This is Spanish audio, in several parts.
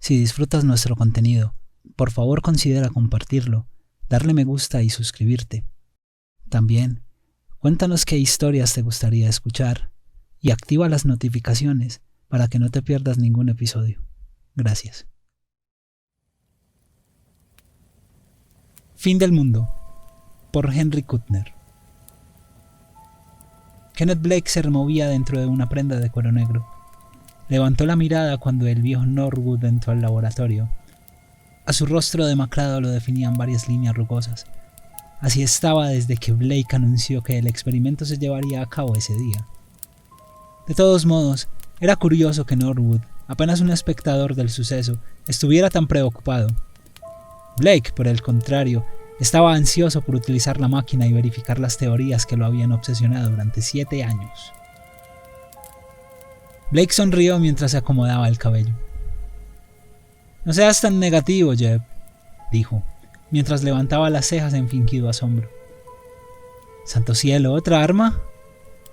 Si disfrutas nuestro contenido, por favor considera compartirlo, darle me gusta y suscribirte. También, cuéntanos qué historias te gustaría escuchar y activa las notificaciones para que no te pierdas ningún episodio. Gracias. Fin del mundo, por Henry Kuttner. Kenneth Blake se removía dentro de una prenda de cuero negro. Levantó la mirada cuando el viejo Norwood entró al laboratorio. A su rostro demacrado lo definían varias líneas rugosas. Así estaba desde que Blake anunció que el experimento se llevaría a cabo ese día. De todos modos, era curioso que Norwood, apenas un espectador del suceso, estuviera tan preocupado. Blake, por el contrario, estaba ansioso por utilizar la máquina y verificar las teorías que lo habían obsesionado durante 7 años. Blake sonrió mientras se acomodaba el cabello. «No seas tan negativo, Jeb», dijo, mientras levantaba las cejas en fingido asombro. «Santo cielo, ¿otra arma?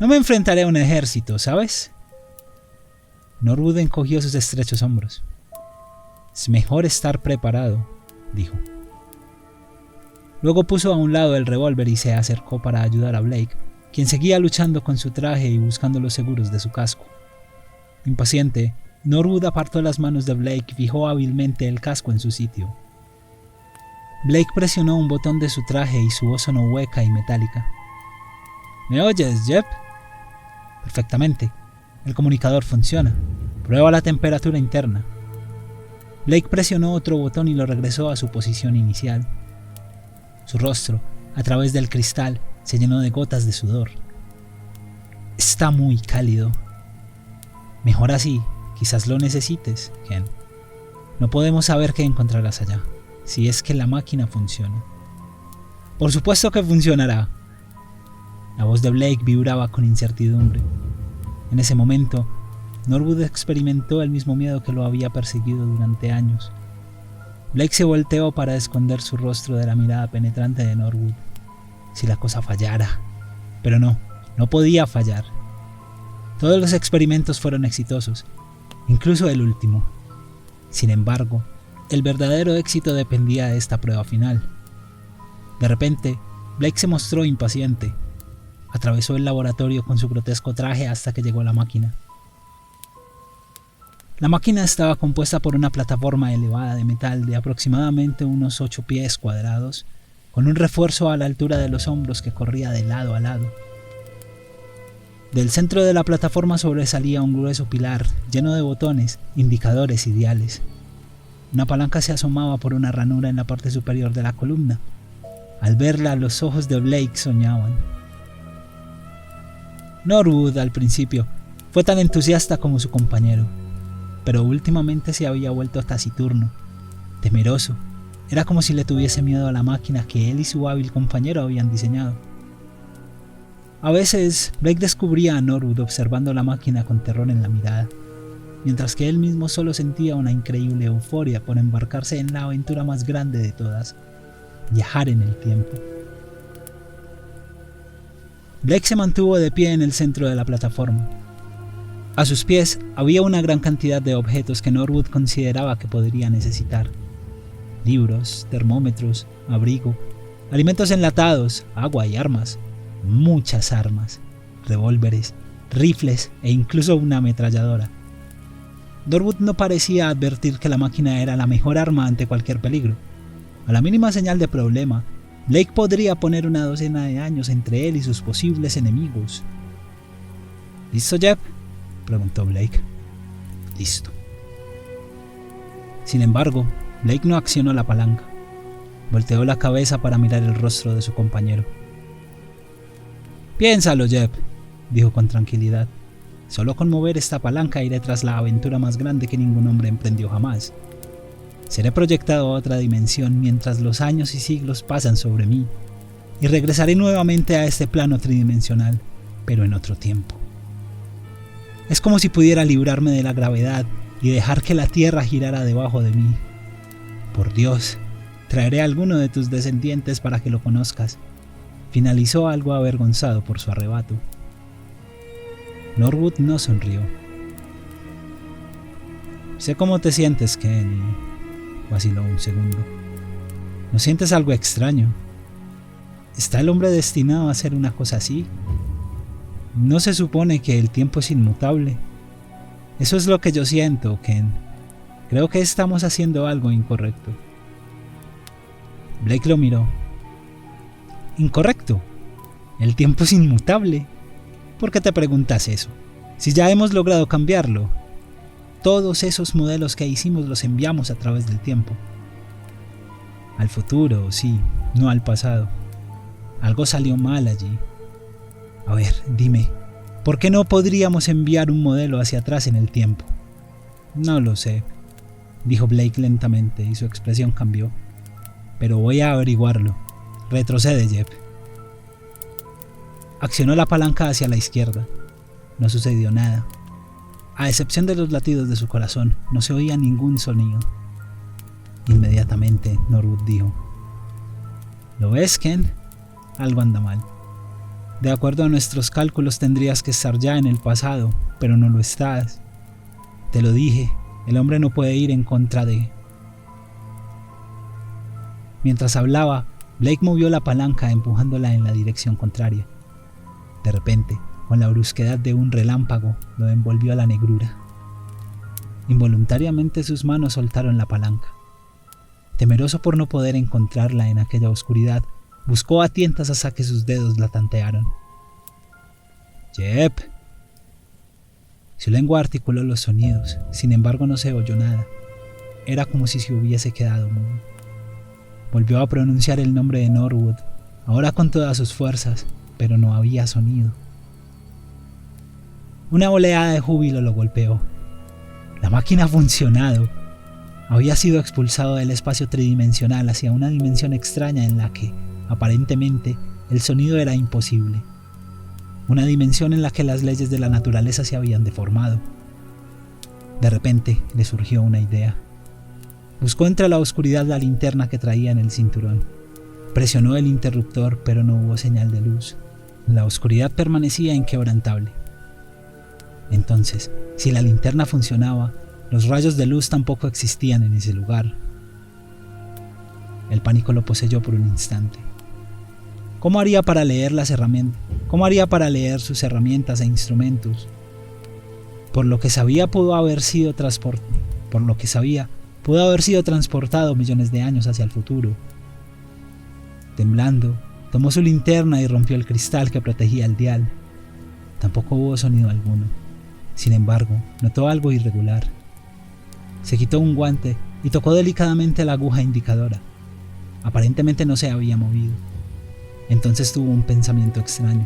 No me enfrentaré a un ejército, ¿sabes?» Norwood encogió sus estrechos hombros. «Es mejor estar preparado», dijo. Luego puso a un lado el revólver y se acercó para ayudar a Blake, quien seguía luchando con su traje y buscando los seguros de su casco. Impaciente, Norwood apartó las manos de Blake y fijó hábilmente el casco en su sitio. Blake presionó un botón de su traje y su voz sonó hueca y metálica. «¿Me oyes, Jeb?» «Perfectamente. El comunicador funciona. Prueba la temperatura interna». Blake presionó otro botón y lo regresó a su posición inicial. Su rostro, a través del cristal, se llenó de gotas de sudor. «Está muy cálido». «Mejor así, quizás lo necesites, Ken. No podemos saber qué encontrarás allá, si es que la máquina funciona». «Por supuesto que funcionará». La voz de Blake vibraba con incertidumbre. En ese momento, Norwood experimentó el mismo miedo que lo había perseguido durante años. Blake se volteó para esconder su rostro de la mirada penetrante de Norwood. Si la cosa fallara. Pero no podía fallar. Todos los experimentos fueron exitosos, incluso el último. Sin embargo, el verdadero éxito dependía de esta prueba final. De repente, Blake se mostró impaciente. Atravesó el laboratorio con su grotesco traje hasta que llegó a la máquina. La máquina estaba compuesta por una plataforma elevada de metal de aproximadamente unos 8 pies cuadrados, con un refuerzo a la altura de los hombros que corría de lado a lado. Del centro de la plataforma sobresalía un grueso pilar lleno de botones, indicadores y diales. Una palanca se asomaba por una ranura en la parte superior de la columna. Al verla, los ojos de Blake soñaban. Norwood, al principio, fue tan entusiasta como su compañero, pero últimamente se había vuelto taciturno, temeroso. Era como si le tuviese miedo a la máquina que él y su hábil compañero habían diseñado. A veces, Blake descubría a Norwood observando la máquina con terror en la mirada, mientras que él mismo solo sentía una increíble euforia por embarcarse en la aventura más grande de todas, viajar en el tiempo. Blake se mantuvo de pie en el centro de la plataforma. A sus pies había una gran cantidad de objetos que Norwood consideraba que podría necesitar. Libros, termómetros, abrigo, alimentos enlatados, agua y armas. Muchas armas, revólveres, rifles e incluso una ametralladora. Norwood no parecía advertir que la máquina era la mejor arma ante cualquier peligro. A la mínima señal de problema, Blake podría poner una docena de años entre él y sus posibles enemigos. ¿Listo, Jeb?, preguntó Blake. «Listo». Sin embargo, Blake no accionó la palanca. Volteó la cabeza para mirar el rostro de su compañero. «Piénsalo, Jeb», dijo con tranquilidad. «Solo con mover esta palanca iré tras la aventura más grande que ningún hombre emprendió jamás. Seré proyectado a otra dimensión mientras los años y siglos pasan sobre mí, y regresaré nuevamente a este plano tridimensional, pero en otro tiempo. Es como si pudiera librarme de la gravedad y dejar que la tierra girara debajo de mí. Por Dios, traeré a alguno de tus descendientes para que lo conozcas», finalizó algo avergonzado por su arrebato. Norwood no sonrió. Sé cómo te sientes, Ken, y vaciló un segundo. ¿No sientes algo extraño? ¿Está el hombre destinado a hacer una cosa así? ¿No se supone que el tiempo es inmutable? Eso es lo que yo siento, Ken. Creo que estamos haciendo algo incorrecto. Blake lo miró. ¿Incorrecto? ¿El tiempo es inmutable? ¿Por qué te preguntas eso? Si ya hemos logrado cambiarlo. Todos esos modelos que hicimos los enviamos a través del tiempo. Al futuro, sí, no al pasado. Algo salió mal allí. A ver, dime, ¿por qué no podríamos enviar un modelo hacia atrás en el tiempo? No lo sé, dijo Blake lentamente y su expresión cambió. Pero voy a averiguarlo. Retrocede, Jeb. Accionó la palanca hacia la izquierda. No sucedió nada. A excepción de los latidos de su corazón, no se oía ningún sonido. Inmediatamente, Norwood dijo: ¿Lo ves, Ken? Algo anda mal. De acuerdo a nuestros cálculos tendrías que estar ya en el pasado, pero no lo estás. Te lo dije, el hombre no puede ir en contra de... Mientras hablaba, Blake movió la palanca empujándola en la dirección contraria. De repente, con la brusquedad de un relámpago, lo envolvió a la negrura. Involuntariamente sus manos soltaron la palanca. Temeroso por no poder encontrarla en aquella oscuridad, buscó a tientas hasta que sus dedos la tantearon. «Jeb». Su lengua articuló los sonidos, sin embargo no se oyó nada. Era como si se hubiese quedado mudo. Volvió a pronunciar el nombre de Norwood, ahora con todas sus fuerzas, pero no había sonido. Una oleada de júbilo lo golpeó. La máquina ha funcionado. Había sido expulsado del espacio tridimensional hacia una dimensión extraña en la que, aparentemente, el sonido era imposible. Una dimensión en la que las leyes de la naturaleza se habían deformado. De repente le surgió una idea. Buscó entre la oscuridad la linterna que traía en el cinturón. Presionó el interruptor, pero no hubo señal de luz. La oscuridad permanecía inquebrantable. Entonces, si la linterna funcionaba, los rayos de luz tampoco existían en ese lugar. El pánico lo poseyó por un instante. ¿Cómo haría para leer las herramientas? ¿Cómo haría para leer sus herramientas e instrumentos? Por lo que sabía, pudo haber sido transportado millones de años hacia el futuro. Temblando, tomó su linterna y rompió el cristal que protegía el dial. Tampoco hubo sonido alguno. Sin embargo, notó algo irregular. Se quitó un guante y tocó delicadamente la aguja indicadora. Aparentemente no se había movido. Entonces tuvo un pensamiento extraño.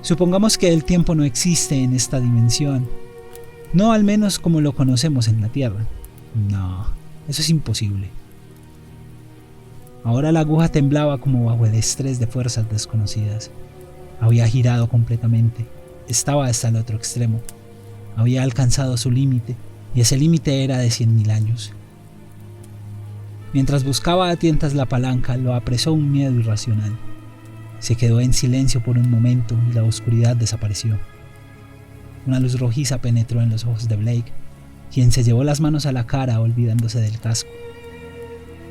Supongamos que el tiempo no existe en esta dimensión. No al menos como lo conocemos en la Tierra. No, eso es imposible. Ahora la aguja temblaba como bajo el estrés de fuerzas desconocidas. Había girado completamente. Estaba hasta el otro extremo. Había alcanzado su límite, y ese límite era de 100.000 años. Mientras buscaba a tientas la palanca, lo apresó un miedo irracional. Se quedó en silencio por un momento y la oscuridad desapareció. Una luz rojiza penetró en los ojos de Blake, quien se llevó las manos a la cara olvidándose del casco.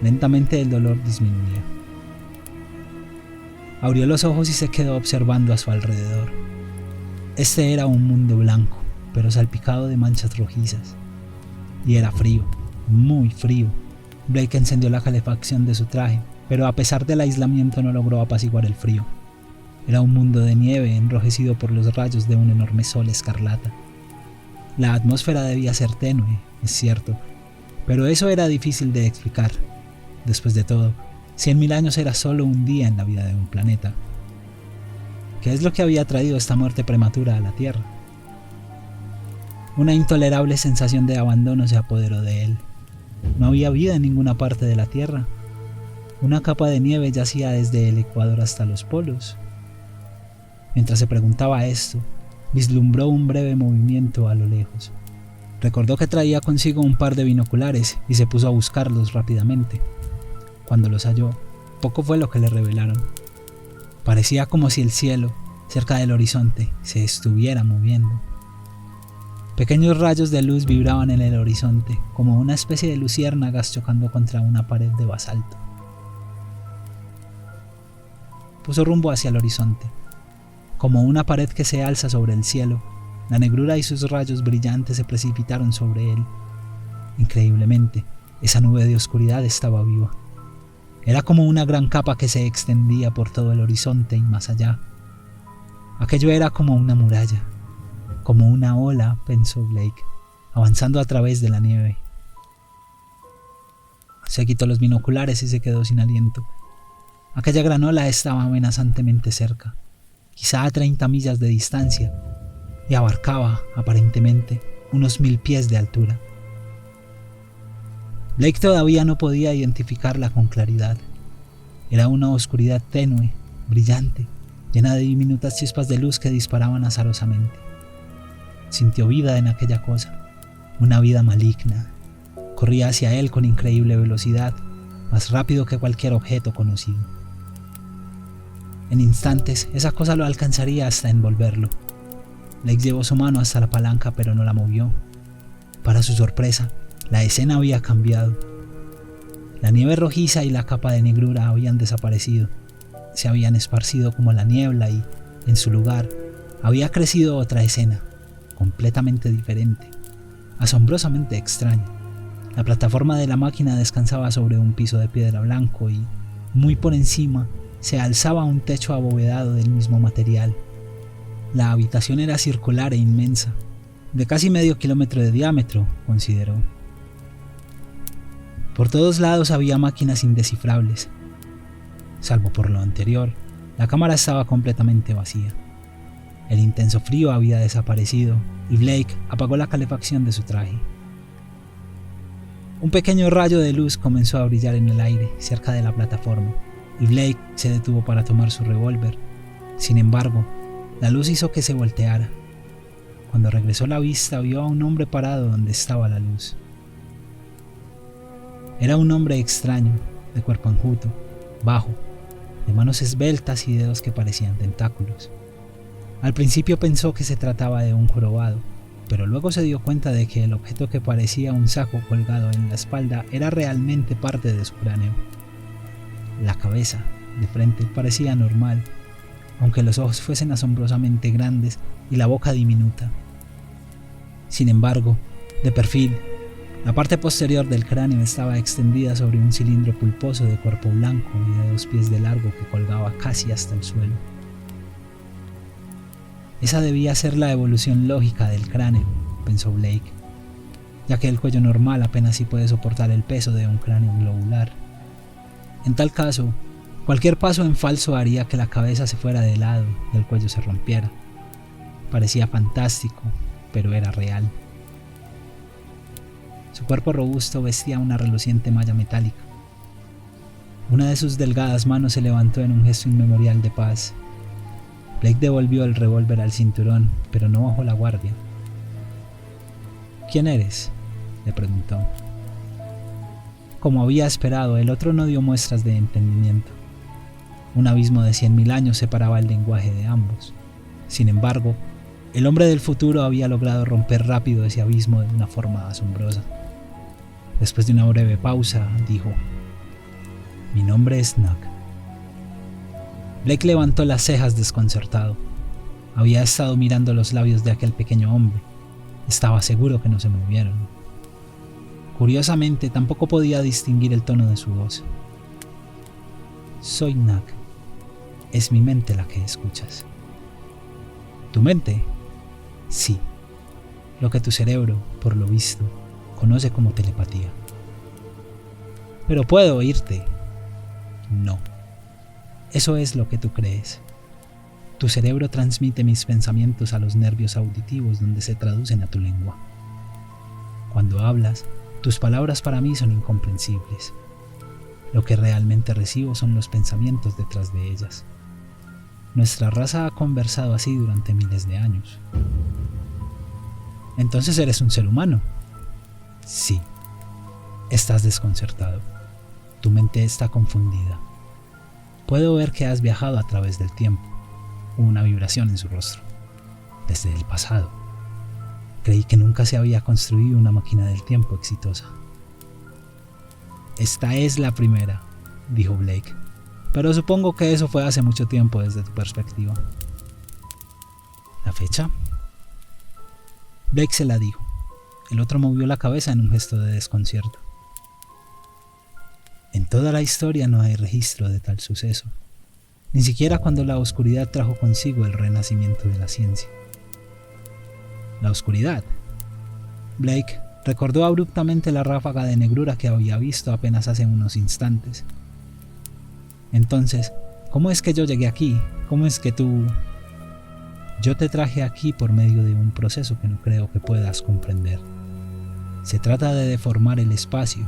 Lentamente el dolor disminuía. Abrió los ojos y se quedó observando a su alrededor. Este era un mundo blanco, pero salpicado de manchas rojizas. Y era frío, muy frío. Blake encendió la calefacción de su traje, pero a pesar del aislamiento no logró apaciguar el frío. Era un mundo de nieve enrojecido por los rayos de un enorme sol escarlata. La atmósfera debía ser tenue, es cierto, pero eso era difícil de explicar. Después de todo, 100.000 años era solo un día en la vida de un planeta. ¿Qué es lo que había traído esta muerte prematura a la Tierra? Una intolerable sensación de abandono se apoderó de él. No había vida en ninguna parte de la Tierra. Una capa de nieve yacía desde el Ecuador hasta los polos. Mientras se preguntaba esto, vislumbró un breve movimiento a lo lejos. Recordó que traía consigo un par de binoculares y se puso a buscarlos rápidamente. Cuando los halló, poco fue lo que le revelaron. Parecía como si el cielo, cerca del horizonte, se estuviera moviendo. Pequeños rayos de luz vibraban en el horizonte, como una especie de luciérnagas chocando contra una pared de basalto. Puso rumbo hacia el horizonte. Como una pared que se alza sobre el cielo, la negrura y sus rayos brillantes se precipitaron sobre él. Increíblemente, esa nube de oscuridad estaba viva. Era como una gran capa que se extendía por todo el horizonte y más allá. Aquello era como una muralla, como una ola, pensó Blake, avanzando a través de la nieve. Se quitó los binoculares y se quedó sin aliento. Aquella gran ola estaba amenazantemente cerca, quizá a 30 millas de distancia, y abarcaba, aparentemente, unos 1000 pies de altura. Blake todavía no podía identificarla con claridad. Era una oscuridad tenue, brillante, llena de diminutas chispas de luz que disparaban azarosamente. Sintió vida en aquella cosa, una vida maligna. Corría hacia él con increíble velocidad, más rápido que cualquier objeto conocido. En instantes, esa cosa lo alcanzaría hasta envolverlo. Blake llevó su mano hasta la palanca, pero no la movió. Para su sorpresa, la escena había cambiado. La nieve rojiza y la capa de negrura habían desaparecido. Se habían esparcido como la niebla y, en su lugar, había crecido otra escena, completamente diferente, asombrosamente extraña. La plataforma de la máquina descansaba sobre un piso de piedra blanco y, muy por encima, se alzaba un techo abovedado del mismo material. La habitación era circular e inmensa, de casi medio kilómetro de diámetro, consideró. Por todos lados había máquinas indescifrables. Salvo por lo anterior, la cámara estaba completamente vacía. El intenso frío había desaparecido y Blake apagó la calefacción de su traje. Un pequeño rayo de luz comenzó a brillar en el aire cerca de la plataforma y Blake se detuvo para tomar su revólver. Sin embargo, la luz hizo que se volteara. Cuando regresó la vista, vio a un hombre parado donde estaba la luz. Era un hombre extraño, de cuerpo enjuto, bajo, de manos esbeltas y dedos que parecían tentáculos. Al principio pensó que se trataba de un jorobado, pero luego se dio cuenta de que el objeto que parecía un saco colgado en la espalda era realmente parte de su cráneo. La cabeza, de frente, parecía normal, aunque los ojos fuesen asombrosamente grandes y la boca diminuta. Sin embargo, de perfil, la parte posterior del cráneo estaba extendida sobre un cilindro pulposo de cuerpo blanco y de 2 pies de largo que colgaba casi hasta el suelo. Esa debía ser la evolución lógica del cráneo, pensó Blake, ya que el cuello normal apenas si puede soportar el peso de un cráneo globular. En tal caso, cualquier paso en falso haría que la cabeza se fuera de lado y el cuello se rompiera. Parecía fantástico, pero era real. Su cuerpo robusto vestía una reluciente malla metálica. Una de sus delgadas manos se levantó en un gesto inmemorial de paz. Blake devolvió el revólver al cinturón, pero no bajó la guardia. ¿Quién eres?, le preguntó. Como había esperado, el otro no dio muestras de entendimiento. Un abismo de 100.000 años separaba el lenguaje de ambos. Sin embargo, el hombre del futuro había logrado romper rápido ese abismo de una forma asombrosa. Después de una breve pausa, dijo: «Mi nombre es Knack». Blake levantó las cejas desconcertado. Había estado mirando los labios de aquel pequeño hombre. Estaba seguro que no se movieron. Curiosamente, tampoco podía distinguir el tono de su voz. «Soy Knack. Es mi mente la que escuchas». «¿Tu mente?» «Sí. Lo que tu cerebro, por lo visto, conoce como telepatía». «Pero puedo oírte». «No. Eso es lo que tú crees. Tu cerebro transmite mis pensamientos a los nervios auditivos donde se traducen a tu lengua. Cuando hablas, tus palabras para mí son incomprensibles. Lo que realmente recibo son los pensamientos detrás de ellas. Nuestra raza ha conversado así durante miles de años». «¿Entonces eres un ser humano?» «Sí. Estás desconcertado. Tu mente está confundida. Puedo ver que has viajado a través del tiempo». Hubo una vibración en su rostro. «Desde el pasado. Creí que nunca se había construido una máquina del tiempo exitosa. Esta es la primera, dijo Blake, pero supongo que eso fue hace mucho tiempo desde tu perspectiva. ¿La fecha? Blake se la dijo. El otro movió la cabeza en un gesto de desconcierto. En toda la historia no hay registro de tal suceso, ni siquiera cuando la oscuridad trajo consigo el renacimiento de la ciencia. ¿La oscuridad? Blake recordó abruptamente la ráfaga de negrura que había visto apenas hace unos instantes. Entonces, ¿cómo es que yo llegué aquí? ¿Cómo es que tú...? Yo te traje aquí por medio de un proceso que no creo que puedas comprender. Se trata de deformar el espacio,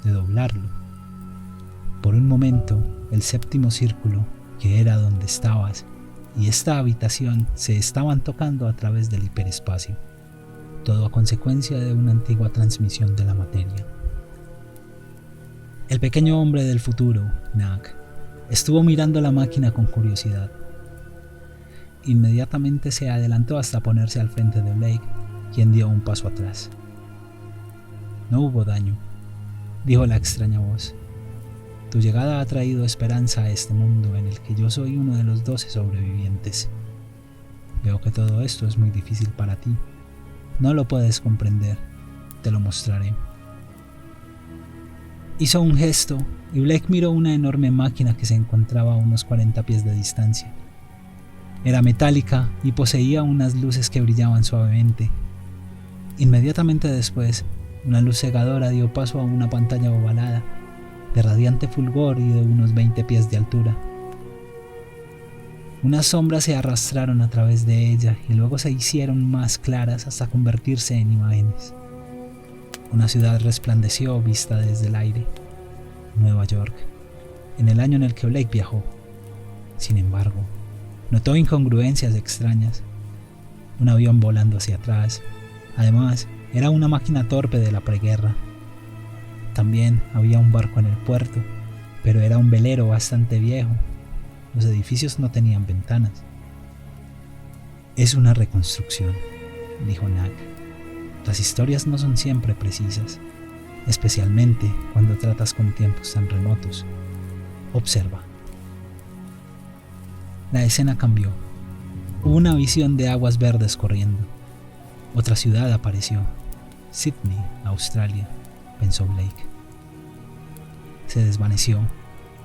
de doblarlo. Por un momento, el séptimo círculo, que era donde estabas, y esta habitación se estaban tocando a través del hiperespacio, todo a consecuencia de una antigua transmisión de la materia. El pequeño hombre del futuro, Nag, estuvo mirando la máquina con curiosidad. Inmediatamente se adelantó hasta ponerse al frente de Blake, quien dio un paso atrás. No hubo daño, dijo la extraña voz. Tu llegada ha traído esperanza a este mundo en el que yo soy uno de los 12 sobrevivientes. Veo que todo esto es muy difícil para ti. No lo puedes comprender. Te lo mostraré. Hizo un gesto y Blake miró una enorme máquina que se encontraba a unos 40 pies de distancia. Era metálica y poseía unas luces que brillaban suavemente. Inmediatamente después, una luz cegadora dio paso a una pantalla ovalada, de radiante fulgor y de unos 20 pies de altura. Unas sombras se arrastraron a través de ella y luego se hicieron más claras hasta convertirse en imágenes. Una ciudad resplandeció vista desde el aire, Nueva York, en el año en el que Blake viajó. Sin embargo, notó incongruencias extrañas. Un avión volando hacia atrás. Además, era una máquina torpe de la preguerra. También había un barco en el puerto, pero era un velero bastante viejo. Los edificios no tenían ventanas. Es una reconstrucción, dijo Nag. Las historias no son siempre precisas, especialmente cuando tratas con tiempos tan remotos. Observa. La escena cambió. Hubo una visión de aguas verdes corriendo. Otra ciudad apareció. Sydney, Australia, pensó Blake. Se desvaneció.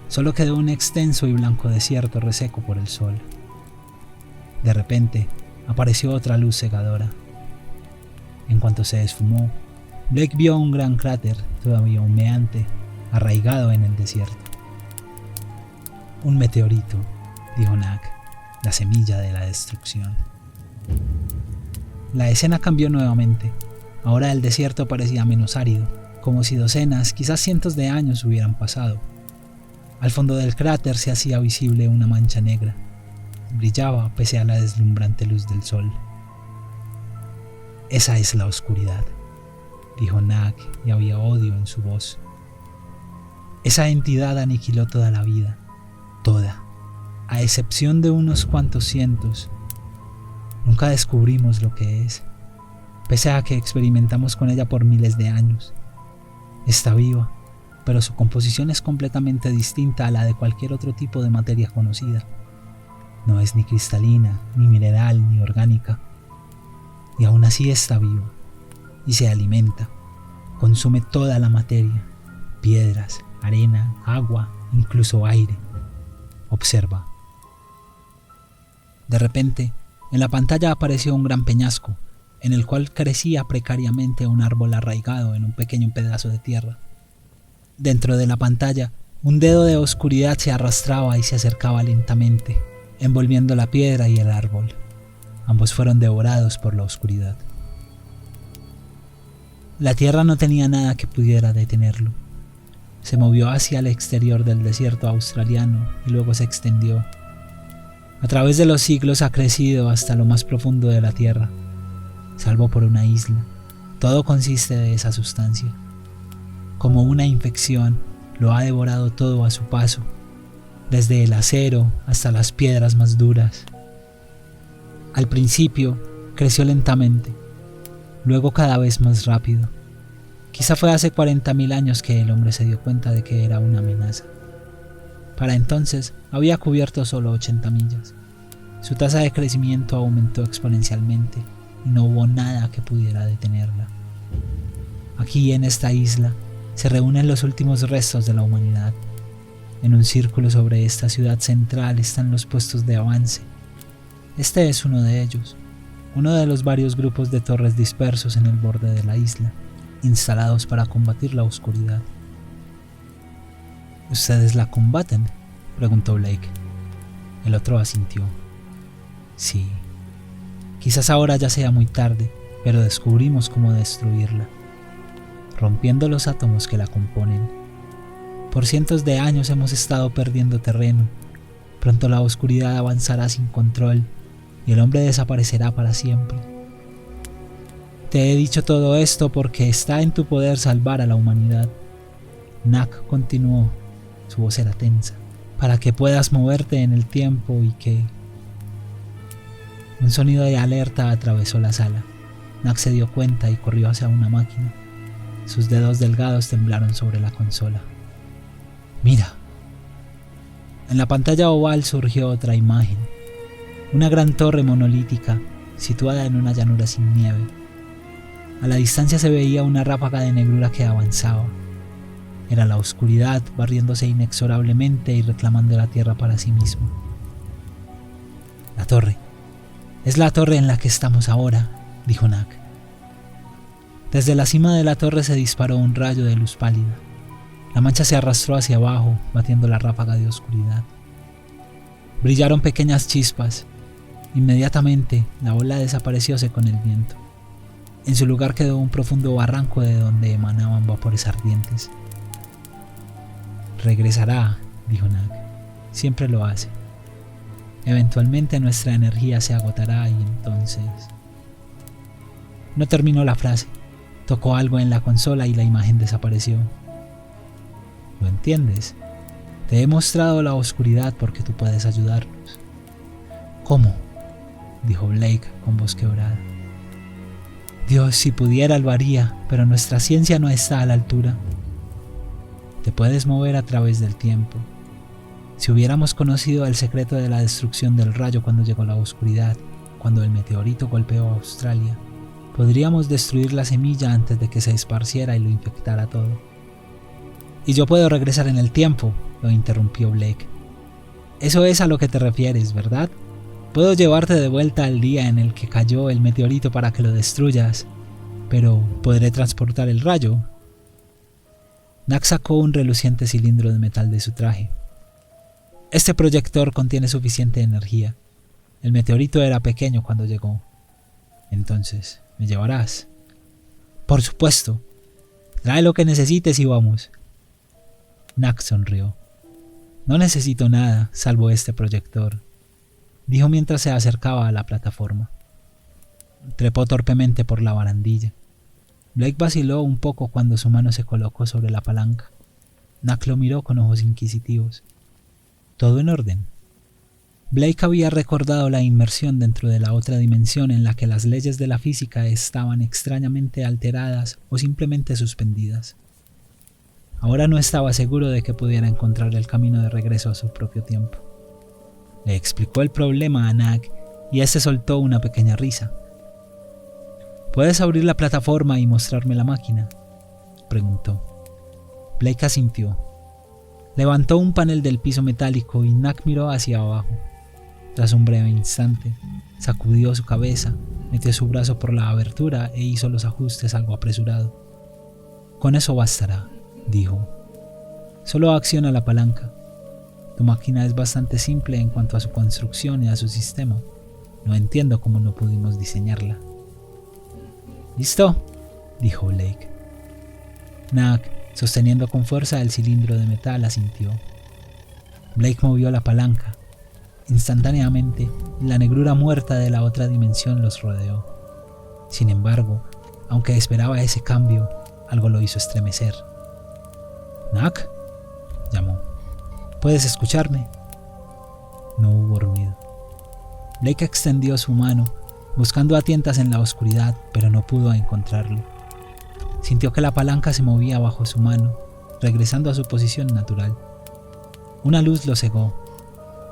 Solo quedó un extenso y blanco desierto reseco por el sol. De repente, apareció otra luz cegadora. En cuanto se esfumó, Blake vio un gran cráter todavía humeante, arraigado en el desierto. Un meteorito, dijo Nag, la semilla de la destrucción. La escena cambió nuevamente. Ahora el desierto parecía menos árido, como si docenas, quizás cientos de años hubieran pasado. Al fondo del cráter se hacía visible una mancha negra. Brillaba pese a la deslumbrante luz del sol. Esa es la oscuridad, dijo Nag, y había odio en su voz. Esa entidad aniquiló toda la vida, toda, a excepción de unos cuantos cientos. Nunca descubrimos lo que es, pese a que experimentamos con ella por miles de años. Está viva, pero su composición es completamente distinta a la de cualquier otro tipo de materia conocida. No es ni cristalina, ni mineral, ni orgánica. Y aún así está viva, y se alimenta, consume toda la materia, piedras, arena, agua, incluso aire. Observa. De repente, en la pantalla apareció un gran peñasco, en el cual crecía precariamente un árbol arraigado en un pequeño pedazo de tierra. Dentro de la pantalla, un dedo de oscuridad se arrastraba y se acercaba lentamente, envolviendo la piedra y el árbol. Ambos fueron devorados por la oscuridad. La tierra no tenía nada que pudiera detenerlo. Se movió hacia el exterior del desierto australiano y luego se extendió. A través de los siglos ha crecido hasta lo más profundo de la tierra, salvo por una isla. Todo consiste de esa sustancia. Como una infección, lo ha devorado todo a su paso, desde el acero hasta las piedras más duras. Al principio, creció lentamente. luego cada vez más rápido. Quizá fue hace 40.000 años que el hombre se dio cuenta de que era una amenaza. Para entonces había cubierto solo 80 millas. Su tasa de crecimiento aumentó exponencialmente y no hubo nada que pudiera detenerla. Aquí en esta isla se reúnen los últimos restos de la humanidad. En un círculo sobre esta ciudad central están los puestos de avance. Este es uno de ellos, uno de los varios grupos de torres dispersos en el borde de la isla, instalados para combatir la oscuridad. ¿Ustedes la combaten?, preguntó Blake. El otro asintió. Sí. Quizás ahora ya sea muy tarde, pero descubrimos cómo destruirla, rompiendo los átomos que la componen. Por cientos de años hemos estado perdiendo terreno. Pronto la oscuridad avanzará sin control y el hombre desaparecerá para siempre. Te he dicho todo esto porque está en tu poder salvar a la humanidad. Nak continuó, su voz era tensa, para que puedas moverte en el tiempo y que... Un sonido de alerta atravesó la sala. Nak se dio cuenta y corrió hacia una máquina. Sus dedos delgados temblaron sobre la consola. Mira. En la pantalla oval surgió otra imagen. Una gran torre monolítica situada en una llanura sin nieve. A la distancia se veía una ráfaga de negrura que avanzaba. Era la oscuridad barriéndose inexorablemente y reclamando la tierra para sí mismo. La torre. Es la torre en la que estamos ahora, dijo Nak. Desde la cima de la torre se disparó un rayo de luz pálida. La mancha se arrastró hacia abajo, batiendo la ráfaga de oscuridad. Brillaron pequeñas chispas. Inmediatamente, la ola desaparecióse con el viento. En su lugar quedó un profundo barranco de donde emanaban vapores ardientes. Regresará, dijo Nak. Siempre lo hace. Eventualmente nuestra energía se agotará y entonces... No terminó la frase. Tocó algo en la consola y la imagen desapareció. ¿Lo entiendes? Te he mostrado la oscuridad porque tú puedes ayudarnos. ¿Cómo?, dijo Blake con voz quebrada. Dios, si pudiera lo haría, pero nuestra ciencia no está a la altura. Te puedes mover a través del tiempo. Si hubiéramos conocido el secreto de la destrucción del rayo cuando llegó la oscuridad, cuando el meteorito golpeó a Australia, podríamos destruir la semilla antes de que se esparciera y lo infectara todo. Y yo puedo regresar en el tiempo, lo interrumpió Blake. Eso es a lo que te refieres, ¿verdad? Puedo llevarte de vuelta al día en el que cayó el meteorito para que lo destruyas, pero ¿podré transportar el rayo? Nak sacó un reluciente cilindro de metal de su traje. Este proyector contiene suficiente energía. El meteorito era pequeño cuando llegó. Entonces, ¿me llevarás? Por supuesto. Trae lo que necesites y vamos. Nak sonrió. No necesito nada, salvo este proyector, dijo mientras se acercaba a la plataforma. Trepó torpemente por la barandilla. Blake vaciló un poco cuando su mano se colocó sobre la palanca. Nak lo miró con ojos inquisitivos. ¿Todo en orden? Blake había recordado la inmersión dentro de la otra dimensión en la que las leyes de la física estaban extrañamente alteradas o simplemente suspendidas. Ahora no estaba seguro de que pudiera encontrar el camino de regreso a su propio tiempo. Le explicó el problema a Nak y este soltó una pequeña risa. ¿Puedes abrir la plataforma y mostrarme la máquina?, preguntó. Blake asintió. Levantó un panel del piso metálico y Nak miró hacia abajo. Tras un breve instante, sacudió su cabeza, metió su brazo por la abertura e hizo los ajustes algo apresurado. Con eso bastará, dijo. Solo acciona la palanca. Tu máquina es bastante simple en cuanto a su construcción y a su sistema. No entiendo cómo no pudimos diseñarla. ¿Listo?, dijo Blake. Nak, sosteniendo con fuerza el cilindro de metal, asintió. Blake movió la palanca. Instantáneamente, la negrura muerta de la otra dimensión los rodeó. Sin embargo, aunque esperaba ese cambio, algo lo hizo estremecer. «Nak», llamó. «¿Puedes escucharme?». No hubo ruido. Blake extendió su mano buscando a tientas en la oscuridad, pero no pudo encontrarlo. Sintió que la palanca se movía bajo su mano, regresando a su posición natural. Una luz lo cegó.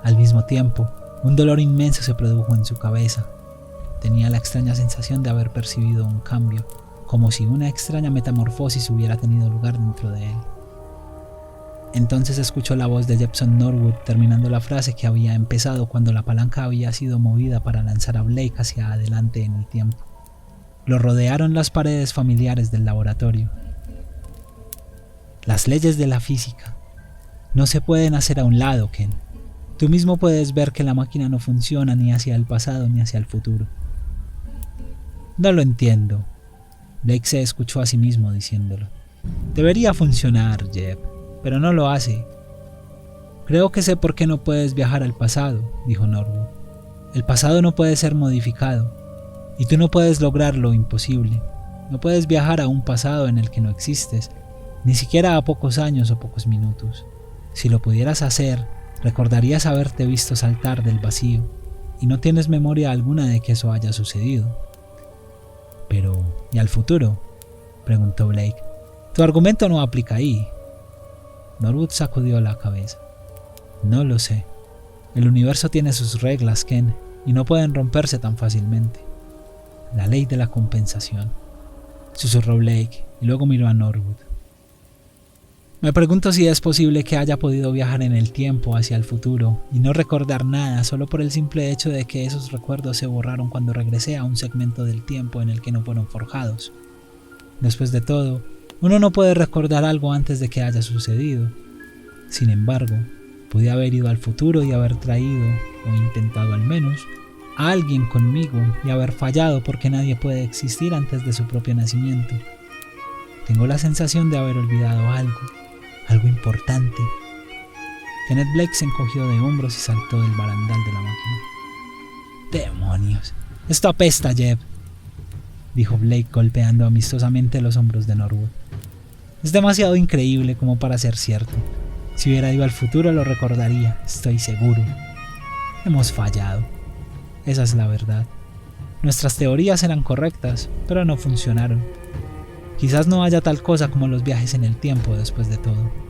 Al mismo tiempo, un dolor inmenso se produjo en su cabeza. Tenía la extraña sensación de haber percibido un cambio, como si una extraña metamorfosis hubiera tenido lugar dentro de él. Entonces escuchó la voz de Jepson Norwood terminando la frase que había empezado cuando la palanca había sido movida para lanzar a Blake hacia adelante en el tiempo. Lo rodearon las paredes familiares del laboratorio. Las leyes de la física no se pueden hacer a un lado, Ken. Tú mismo puedes ver que la máquina no funciona ni hacia el pasado ni hacia el futuro. No lo entiendo. Blake se escuchó a sí mismo diciéndolo. Debería funcionar, Jeb, pero no lo hace. Creo que sé por qué no puedes viajar al pasado, dijo Norwood. El pasado no puede ser modificado, y tú no puedes lograr lo imposible. No puedes viajar a un pasado en el que no existes, ni siquiera a pocos años o pocos minutos. Si lo pudieras hacer, recordarías haberte visto saltar del vacío, y no tienes memoria alguna de que eso haya sucedido. Pero, ¿y al futuro?, preguntó Blake. Tu argumento no aplica ahí. Norwood sacudió la cabeza. No lo sé. El universo tiene sus reglas, Ken, y no pueden romperse tan fácilmente. La ley de la compensación, susurró Blake, y luego miró a Norwood. Me pregunto si es posible que haya podido viajar en el tiempo hacia el futuro y no recordar nada solo por el simple hecho de que esos recuerdos se borraron cuando regresé a un segmento del tiempo en el que no fueron forjados. Después de todo, uno no puede recordar algo antes de que haya sucedido. Sin embargo, pude haber ido al futuro y haber traído, o intentado al menos, a alguien conmigo y haber fallado porque nadie puede existir antes de su propio nacimiento. Tengo la sensación de haber olvidado algo importante. Kenneth Blake se encogió de hombros y saltó del barandal de la máquina. ¡Demonios! ¡Esto apesta, Jeb!, dijo Blake golpeando amistosamente los hombros de Norwood. Es demasiado increíble como para ser cierto. Si hubiera ido al futuro lo recordaría, estoy seguro. Hemos fallado. Esa es la verdad. Nuestras teorías eran correctas, pero no funcionaron. Quizás no haya tal cosa como los viajes en el tiempo después de todo.